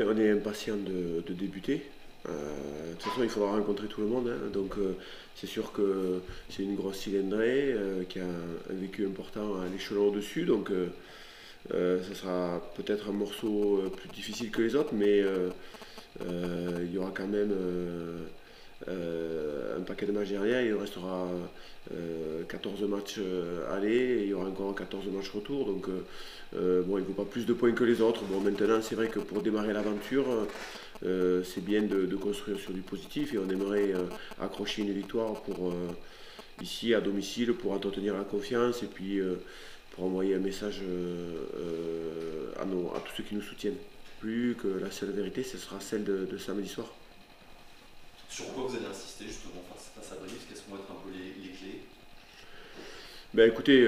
on est impatient de débuter. De toute façon, il faudra rencontrer tout le monde, hein. Donc, c'est sûr que c'est une grosse cylindrée qui a un vécu important à l'échelon au-dessus. Donc, ça sera peut-être un morceau plus difficile que les autres, mais il y aura quand même un paquet de matchs derrière. Il restera 14 matchs aller et il y aura encore 14 matchs retour. Donc, bon, il ne faut pas plus de points que les autres. Bon, maintenant, c'est vrai que pour démarrer l'aventure, c'est bien de construire sur du positif et on aimerait accrocher une victoire pour ici à domicile pour entretenir la confiance et puis pour envoyer un message à tous ceux qui nous soutiennent. Plus que la seule vérité, ce sera celle de samedi soir. Sur quoi vous allez insister justement face à Brive? Quelles vont être un peu les clés? Ben écoutez,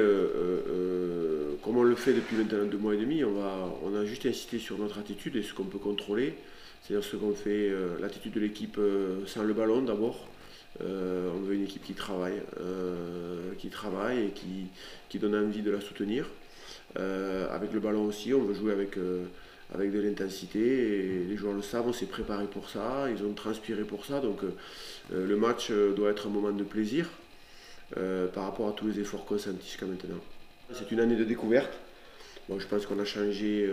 comme on le fait depuis maintenant 2 mois et demi, on a juste insisté sur notre attitude et ce qu'on peut contrôler. C'est-à-dire ce qu'on fait, l'attitude de l'équipe sans le ballon d'abord. On veut une équipe qui travaille et qui donne envie de la soutenir. Avec le ballon aussi, on veut jouer avec de l'intensité et les joueurs le savent, on s'est préparé pour ça, ils ont transpiré pour ça. Donc le match doit être un moment de plaisir par rapport à tous les efforts consentis jusqu'à maintenant. C'est une année de découverte. Bon, je pense qu'on a changé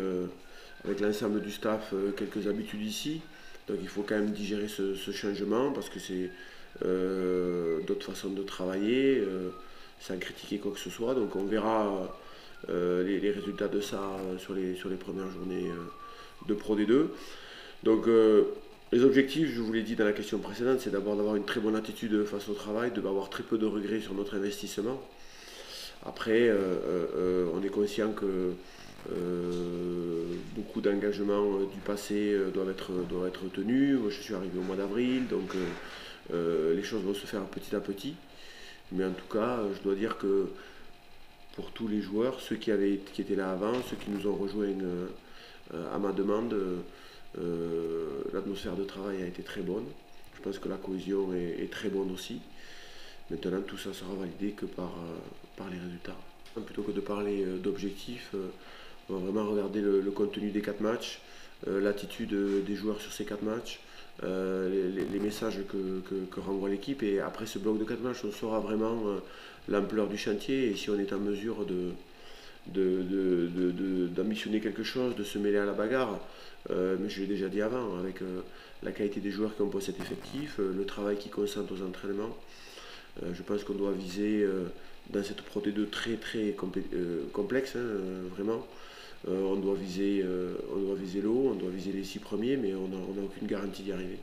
avec l'ensemble du staff quelques habitudes ici. Donc il faut quand même digérer ce changement parce que c'est d'autres façons de travailler sans critiquer quoi que ce soit. Donc on verra les résultats de ça sur les premières journées de Pro D2. Donc les objectifs, je vous l'ai dit dans la question précédente, c'est d'abord d'avoir une très bonne attitude face au travail, de avoir très peu de regrets sur notre investissement. Après, on est conscient que beaucoup d'engagements du passé doivent être tenus. Moi, je suis arrivé au mois d'avril, donc les choses vont se faire petit à petit. Mais en tout cas, je dois dire que pour tous les joueurs, ceux qui étaient là avant, ceux qui nous ont rejoints à ma demande, l'atmosphère de travail a été très bonne. Je pense que la cohésion est très bonne aussi. Maintenant, tout ça sera validé que par les résultats. Plutôt que de parler d'objectifs, on va vraiment regarder le contenu des 4 matchs, l'attitude des joueurs sur ces 4 matchs, les messages que renvoie l'équipe. Et après ce bloc de 4 matchs, on saura vraiment l'ampleur du chantier et si on est en mesure d'ambitionner quelque chose, de se mêler à la bagarre. Mais je l'ai déjà dit avant, avec la qualité des joueurs qui composent cet effectif, le travail qu'ils consentent aux entraînements. Je pense qu'on doit viser dans cette Pro D2 très complexe, hein, vraiment. On doit viser l'eau, on doit viser les 6 premiers, mais on n'a aucune garantie d'y arriver.